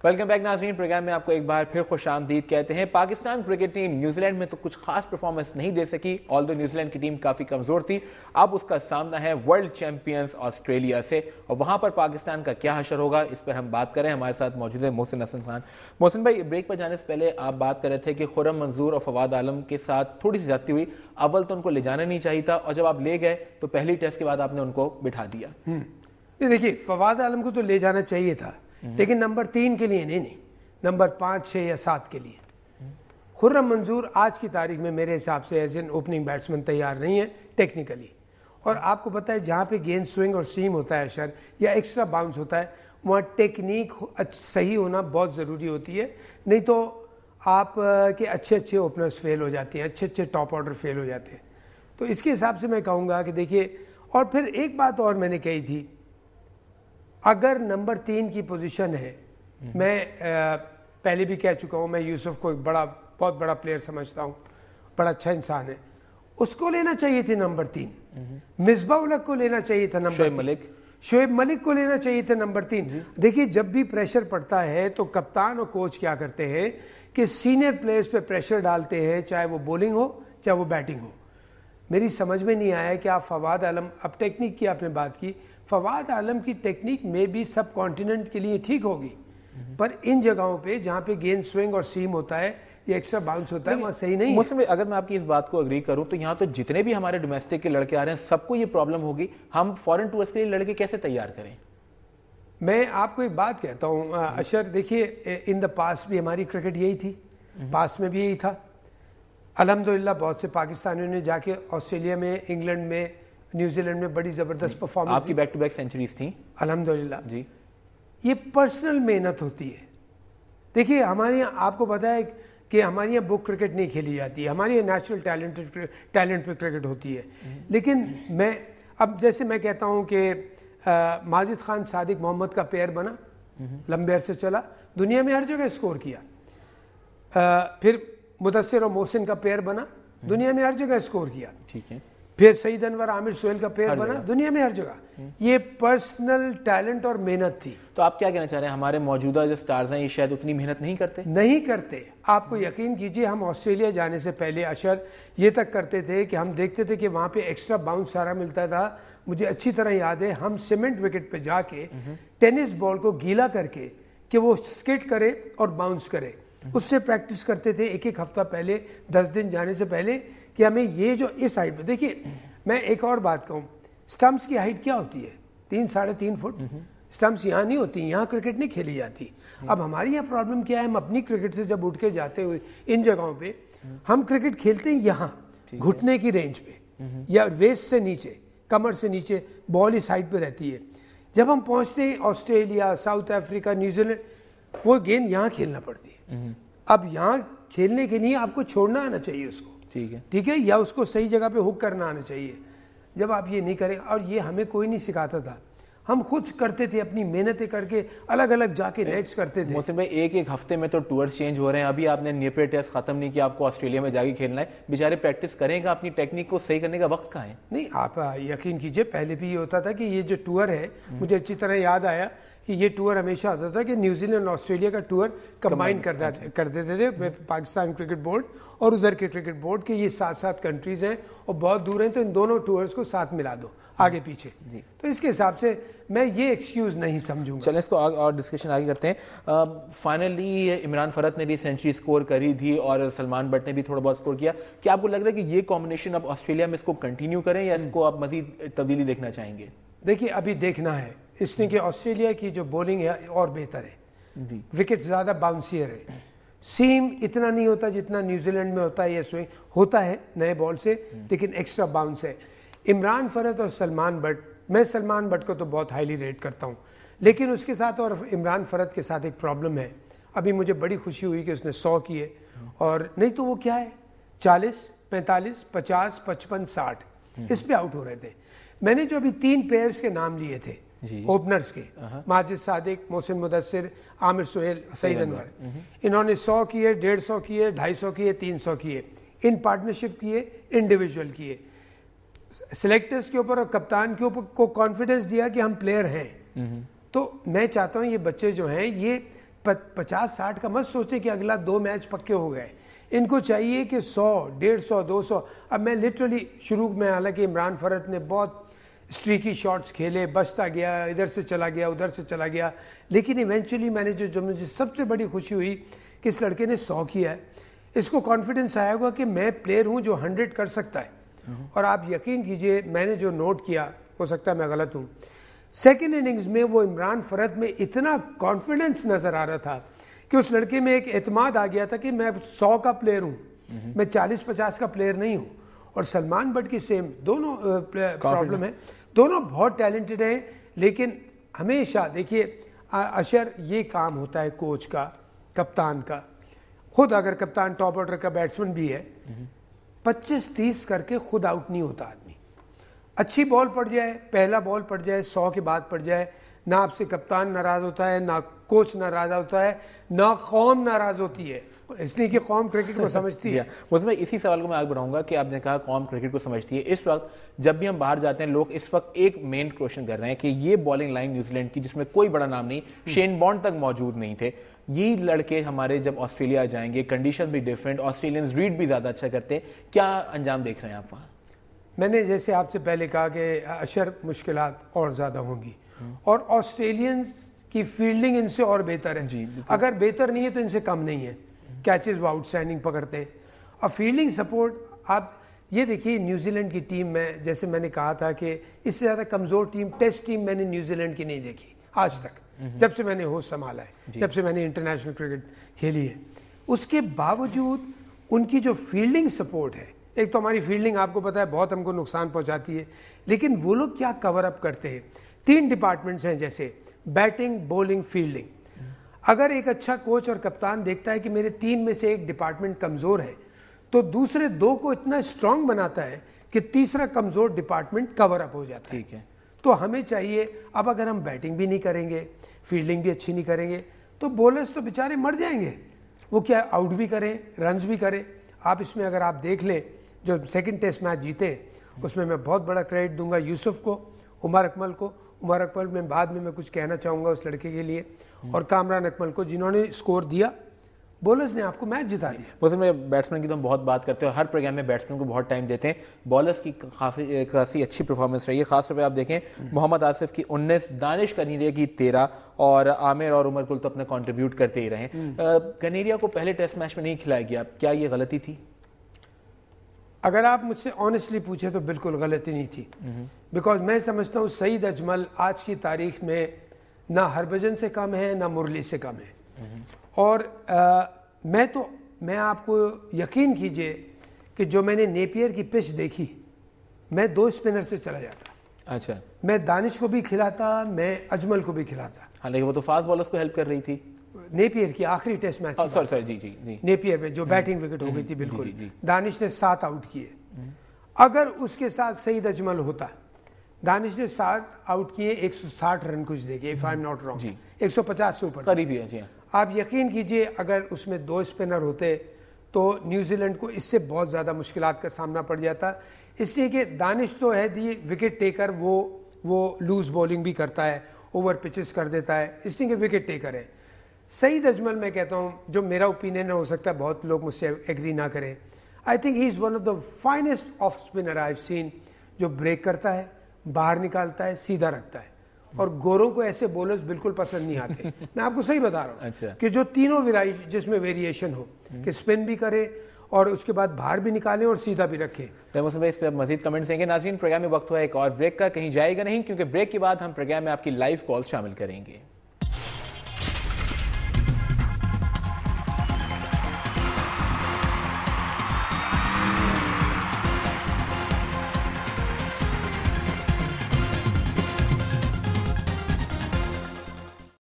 Welcome back ناظرین، programme میں آپ کو ایک بار پھر خوش آمدید کہتے ہیں۔ Pakistan cricket team New Zealand میں تو کچھ خاص پرفارمنس نہیں دے سکی، آلدو نیوزی لینڈ کی ٹیم کافی کمزور تھی۔ اب اس کا سامنا ہے ورلڈ چیمپئنز آسٹریلیا سے، اور وہاں پر پاکستان کا کیا حشر ہوگا، اس پر ہم بات کریں۔ ہمارے ساتھ موجود ہے محسن حسن خان۔ محسن بھائی، بریک پر جانے سے پہلے آپ بات کر رہے تھے کہ خرم منظور اور فواد عالم کے ساتھ تھوڑی سی زیادتی ہوئی، اول تو ان کو لے جانا نہیں چاہیے تھا، اور جب آپ لے گئے تو پہلی ٹیسٹ کے بعد آپ نے ان کو بٹھا دیا۔ دیکھیے، فواد عالم کو تو لے جانا چاہیے تھا، لیکن نمبر 3 کے لیے نہیں، نمبر 5، 6 یا 7 کے لیے۔ خرم منظور آج کی تاریخ میں میرے حساب سے ایز این اوپننگ بیٹسمین تیار نہیں ہے ٹیکنیکلی، اور آپ کو پتہ ہے جہاں پہ گیند سوئنگ اور سیم ہوتا ہے اشر یا ایکسٹرا باؤنس ہوتا ہے، وہاں ٹیکنیک صحیح ہونا بہت ضروری ہوتی ہے، نہیں تو آپ کے اچھے اوپنرز فیل ہو جاتے ہیں، اچھے ٹاپ آرڈر فیل ہو جاتے ہیں۔ تو اس کے حساب سے میں کہوں گا کہ دیکھیے، اور پھر ایک بات اور میں نے کہی تھی، اگر نمبر 3 کی پوزیشن ہے، میں پہلے بھی کہہ چکا ہوں، میں یوسف کو ایک بہت بڑا پلیئر سمجھتا ہوں، بڑا اچھا انسان ہے، اس کو لینا چاہیے تھی نمبر 3۔ مصباح الحق کو لینا چاہیے تھا نمبر 3۔ شعیب ملک کو لینا چاہیے تھا نمبر 3۔ دیکھیے، جب بھی پریشر پڑتا ہے تو کپتان اور کوچ کیا کرتے ہیں کہ سینئر پلیئرز پہ پریشر ڈالتے ہیں، چاہے وہ بولنگ ہو چاہے وہ بیٹنگ ہو۔ میری سمجھ میں نہیں آیا کہ آپ فواد عالم، اب ٹیکنیک کی آپ نے بات کی، فواد عالم کی ٹیکنیک میں بھی سب کانٹیننٹ کے لیے ٹھیک ہوگی، پر ان جگہوں پہ جہاں پہ گیند سوئنگ اور سیم ہوتا ہے یا ایکسٹرا باؤنس ہوتا ہے، وہاں صحیح نہیں ہے۔ اگر میں آپ کی اس بات کو اگری کروں تو یہاں تو جتنے بھی ہمارے ڈومیسٹک کے لڑکے آ رہے ہیں سب کو یہ پرابلم ہوگی، ہم فورن ٹورز کے لیے لڑکے کیسے تیار کریں؟ میں آپ کو ایک بات کہتا ہوں اشر، دیکھیے ان دا پاسٹ بھی ہماری کرکٹ یہی تھی، پاسٹ میں بھی یہی تھا۔ الحمدللہ بہت سے پاکستانیوں نے جا کے آسٹریلیا میں، انگلینڈ میں، نیوزی لینڈ میں بڑی زبردست پرفارمنس، آپ کی بیک ٹو بیک سینچریز تھیں الحمدللہ جی۔ یہ پرسنل محنت ہوتی ہے۔ دیکھیے، ہمارے یہاں آپ کو پتہ ہے کہ ہمارے یہاں بک کرکٹ نہیں کھیلی جاتی ہے، ہمارے یہاں نیچرل ٹیلنٹ پہ کرکٹ ہوتی ہے، لیکن میں اب جیسے میں کہتا ہوں کہ ماجد خان صادق محمد کا پیئر بنا، لمبے عرصے چلا، دنیا میں ہر جگہ اسکور کیا، پھر مدثر اور محسن کا پیئر بنا، دنیا میں ہر جگہ اسکور کیا، ٹھیک ہے، پھر سعید انور عامر سہیل کا پیئر بنا، دنیا میں ہر جگہ۔ یہ پرسنل ٹیلنٹ اور محنت تھی۔ تو آپ کیا کہنا چاہ رہے ہیں، ہمارے موجودہ جو سٹارز ہیں یہ شاید اتنی محنت نہیں کرتے؟ آپ کو یقین کیجئے، ہم آسٹریلیا جانے سے پہلے اشر یہ تک کرتے تھے کہ ہم دیکھتے تھے کہ وہاں پہ ایکسٹرا باؤنس سارا ملتا تھا۔ مجھے اچھی طرح یاد ہے، ہم سیمنٹ وکٹ پہ جا کے ٹینس بال کو گیلا کر کے کہ وہ سکٹ کرے اور باؤنس کرے، اس سے پریکٹس کرتے تھے ایک ہفتہ پہلے، 10 دن جانے سے پہلے، کہ ہمیں یہ جو اس ہائٹ پہ، دیکھیے میں ایک اور بات کہوں، سٹمپس کی ہائٹ کیا ہوتی ہے؟ 3 ساڑھے 3 فٹ۔ سٹمپس یہاں نہیں ہوتی، یہاں کرکٹ نہیں کھیلی جاتی۔ اب ہماری یہاں پرابلم کیا ہے، ہم اپنی کرکٹ سے جب اٹھ کے جاتے ہوئے ان جگہوں پہ، ہم کرکٹ کھیلتے ہیں یہاں گھٹنے کی رینج پہ یا ویسٹ سے نیچے، کمر سے نیچے بال اس سائڈ پہ رہتی ہے۔ جب ہم پہنچتے ہیں Australia, South Africa, New Zealand, وہ گیند یہاں کھیلنا پڑتی ہے۔ اب یہاں کھیلنے کے لیے آپ کو چھوڑنا آنا چاہیے اس کو، ٹھیک ہے، یا اس کو صحیح جگہ پہ ہک کرنا آنا چاہیے۔ جب آپ یہ نہیں کریں، اور یہ ہمیں کوئی نہیں سکھاتا تھا، ہم خود کرتے تھے، اپنی محنتیں کر کے الگ الگ جا کے نیٹس کرتے تھے۔ محسن بھائی، ایک ہفتے میں تو ٹور چینج ہو رہے ہیں، ابھی آپ نے نیپر ٹیسٹ ختم نہیں کیا، آپ کو آسٹریلیا میں جا کے کھیلنا ہے، بیچارے پریکٹس کریں گا، اپنی ٹیکنیک کو صحیح کرنے کا وقت کہاں ہے؟ نہیں، آپ یقین کیجئے، پہلے بھی یہ ہوتا تھا کہ یہ جو ٹور ہے، مجھے اچھی طرح یاد آیا کہ یہ ٹور ہمیشہ ہوتا تھا کہ نیوزی لینڈ اور آسٹریلیا کا ٹور کمبائن کرتے تھے پاکستان کرکٹ بورڈ اور ادھر کے کرکٹ بورڈ، کہ یہ 7 کنٹریز ہیں اور بہت دور ہیں، تو ان دونوں ٹورز کو ساتھ ملا دو آگے پیچھے۔ تو اس کے حساب سے میں یہ ایکسکیوز نہیں سمجھوں گا۔ چلیں اس کو اور ڈسکشن آگے کرتے ہیں۔ فائنلی عمران فرحت نے بھی سینچری سکور کری تھی اور سلمان بٹ نے بھی تھوڑا بہت سکور کیا۔ کیا آپ کو لگ رہا ہے کہ یہ کمبینیشن اب آسٹریلیا میں اس کو کنٹینیو کریں یا اس کو آپ مزید تبدیلی دیکھنا چاہیں گے؟ دیکھیے، ابھی دیکھنا ہے اس نے کہ آسٹریلیا کی جو بولنگ ہے اور بہتر ہے، وکٹ زیادہ باؤنسیئر ہے، سیم اتنا نہیں ہوتا جتنا نیوزی لینڈ میں ہوتا ہے، یا سوئنگ ہوتا ہے نئے بال سے، لیکن ایکسٹرا باؤنس ہے۔ عمران فرحت اور سلمان بٹ، میں سلمان بٹ کو تو بہت ہائیلی ریٹ کرتا ہوں، لیکن اس کے ساتھ اور عمران فرحت کے ساتھ ایک پرابلم ہے۔ ابھی مجھے بڑی خوشی ہوئی کہ اس نے 100 کیے، اور نہیں تو وہ کیا ہے 40، 45، 50، 55، 60 اس پہ آؤٹ ہو رہے تھے۔ میں نے جو ابھی 3 پیئرز کے نام لیے تھے اوپنرز کے، ماجد صادق، محسن مدثر، عامر سہیل، سعید انور، انہوں نے 100 کیے، 150 کیے، 250 کیے، 300 کیے، ان پارٹنرشپ کیے، انڈیویجول کیے۔ سلیکٹرز کے اوپر اور کپتان کے اوپر کو کانفیڈنس دیا کہ ہم پلیئر ہیں۔ تو میں چاہتا ہوں یہ بچے جو ہیں یہ 50-60 کا مت سوچے کہ اگلا 2 میچ پکے ہو گئے. ان کو چاہیے کہ 100, 150, 200. اب میں لٹرلی شروع میں, حالانکہ عمران فرد نے بہت اسٹریکی شاٹس کھیلے, بچتا گیا, ادھر سے چلا گیا, ادھر سے چلا گیا, لیکن ایونچولی میں نے جو مجھے سب سے بڑی خوشی ہوئی کہ اس لڑکے نے 100 کیا ہے. اس کو کانفیڈنس آیا ہوا کہ میں پلیئر ہوں جو 100 کر سکتا ہے. اور آپ یقین کیجئے, میں نے جو نوٹ کیا, ہو سکتا ہے میں غلط ہوں, سیکنڈ اننگز میں وہ عمران فرد میں اتنا کانفیڈنس نظر آ رہا تھا کہ اس لڑکے میں ایک اعتماد آ گیا تھا کہ میں 100 کا پلیئر ہوں, میں 40-50 کا پلیئر نہیں ہوں. اور سلمان بٹ کی سیم دونوں پرابلم ہے, دونوں بہت ٹیلنٹڈ ہیں. لیکن ہمیشہ دیکھیے اشر, یہ کام ہوتا ہے کوچ کا, کپتان کا. خود اگر کپتان ٹاپ آرڈر کا بیٹسمن بھی ہے, 25-30 کر کے خود آؤٹ نہیں ہوتا آدمی. اچھی بال پڑ جائے, پہلا بال پڑ جائے, 100 کے بعد پڑ جائے, نہ آپ سے کپتان ناراض ہوتا ہے, نہ کوچ ناراض ہوتا ہے, نہ قوم ناراض ہوتی ہے, اس لیے کہ قوم کرکٹ کو سمجھتی ہے. اس میں اسی سوال کو میں آگے بڑھاؤں گا کہ آپ نے کہا قوم کرکٹ کو سمجھتی ہے. اس وقت جب بھی ہم باہر جاتے ہیں, لوگ اس وقت ایک مین کوشچن کر رہے ہیں کہ یہ بالنگ لائن نیوزی لینڈ کی, جس میں کوئی بڑا نام نہیں, شین بانڈ تک موجود نہیں تھے, یہ لڑکے ہمارے جب آسٹریلیا جائیں گے, کنڈیشن بھی ڈیفرنٹ, آسٹریلینز ریڈ بھی زیادہ اچھا کرتے ہیں, کیا انجام دیکھ رہے ہیں آپ وہاں؟ میں نے جیسے آپ سے پہلے کہا کہ اشر مشکلات اور زیادہ ہوں گی, اور آسٹریلینز کی فیلڈنگ ان سے اور بہتر ہے. اگر بہتر نہیں ہے تو ان سے کم نہیں ہے. کیچز وہ آؤٹ اسٹینڈنگ پکڑتے ہیں, اور فیلڈنگ سپورٹ. آپ یہ دیکھیے نیوزی لینڈ کی ٹیم میں, جیسے میں نے کہا تھا کہ اس سے زیادہ کمزور ٹیم, ٹیسٹ ٹیم میں نے نیوزی لینڈ کی نہیں دیکھی آج تک, جب سے میں نے ہوش سنبھالا ہے, جب سے میں نے انٹرنیشنل کرکٹ کھیلی ہے. اس کے باوجود ان کی جو فیلڈنگ سپورٹ ہے, ایک تو ہماری فیلڈنگ آپ کو پتا ہے بہت ہم کو نقصان پہنچاتی ہے, لیکن وہ لوگ کیا کور اپ کرتے ہیں. 3 ڈپارٹمنٹس ہیں, جیسے بیٹنگ, بولنگ, فیلڈنگ. اگر ایک اچھا کوچ اور کپتان دیکھتا ہے کہ میرے 3 میں سے ایک ڈپارٹمنٹ کمزور ہے, تو دوسرے 2 کو اتنا اسٹرانگ بناتا ہے کہ تیسرا کمزور ڈپارٹمنٹ کور اپ ہو جاتا ہے. ٹھیک ہے. تو ہمیں چاہیے, اب اگر ہم بیٹنگ بھی نہیں کریں گے, فیلڈنگ بھی اچھی نہیں کریں گے, تو بولرز تو بیچارے مر جائیں گے. وہ کیا آؤٹ بھی کریں, رنز بھی کریں. آپ اس میں اگر آپ دیکھ لیں, جو سیکنڈ ٹیسٹ میچ جیتے, اس میں بہت بڑا کریڈٹ دوں گا یوسف کو, عمر اکمل کو. عمر اکمل میں بعد میں کچھ کہنا چاہوں گا اس لڑکے کے لیے, اور کامران اکمل کو, جنہوں نے سکور دیا. بولرز نے آپ کو میچ جتا دیا. اس میں بیٹسمین کی تو ہم بہت بات کرتے ہیں, ہر پروگرام میں بیٹسمین کو بہت ٹائم دیتے ہیں. بالرز کی خاصی اچھی پرفارمنس رہی ہے, خاص طور پہ آپ دیکھیں محمد آصف کی 19, دانش کنیریا کی 13, اور عامر اور عمر کل تو اپنا کنٹریبیوٹ کرتے ہی رہے. کنیریا کو پہلے ٹیسٹ میچ میں نہیں کھلایا گیا, کیا یہ غلطی تھی؟ اگر آپ مجھ سے آنیسٹلی پوچھیں تو بالکل غلطی نہیں تھی. بیکاز میں سمجھتا ہوں سعید اجمل آج کی تاریخ میں نہ ہربھجن سے کم ہے, نہ مرلی سے کم ہے. اور میں آپ کو یقین کیجئے کہ جو میں نے نیپیئر کی پچ دیکھی, میں 2 اسپنر سے چلا جاتا. اچھا. میں دانش کو بھی کھلاتا, میں اجمل کو بھی کھلاتا. حالانکہ وہ تو فاسٹ بالرز کو ہیلپ کر رہی تھی. نیپیئر کی آخری ٹیسٹ میچ, جی نیپیئر میں جو بیٹنگ وکٹ ہو گئی تھی, بالکل دانش نے 7 آؤٹ کیے. اگر اس کے ساتھ سعید اجمل ہوتا, دانش نے 7 آؤٹ کیے, 160 رن کچھ دے گئے, if I am not wrong, 150 سے اوپر قریبی ہے. جی آپ یقین کیجئے اگر اس میں 2 اسپنر ہوتے تو نیوزی لینڈ کو اس سے بہت زیادہ مشکلات کا سامنا پڑ جاتا. اس لیے کہ دانش تو ہے دی وکٹ ٹیکر, وہ لوز بولنگ بھی کرتا ہے, اوور پچز کر دیتا ہے, اس لیے کہ وکٹ ٹیکر ہے. سعید اجمل میں کہتا ہوں, جو میرا اوپینین ہو سکتا ہے بہت لوگ مجھ سے ایگری نہ کریں, I think he is one of the finest off spinner I have seen, جو بریک کرتا ہے, باہر نکالتا ہے, سیدھا رکھتا ہے. اور گوروں کو ایسے بولرز بالکل پسند نہیں آتے. میں آپ کو صحیح بتا رہا ہوں کہ جو تینوں جس میں ویریشن ہو, کہ اسپن بھی کرے اور اس کے بعد باہر بھی نکالیں اور سیدھا بھی رکھیں. اس پہ مزید کمنٹس دیں گے. ناظرین, پروگرام میں وقت ہوا ایک اور بریک کا, کہیں جائے گا نہیں, کیونکہ بریک کے بعد ہم پروگرام میں آپ کی لائیو کال شامل کریں گے.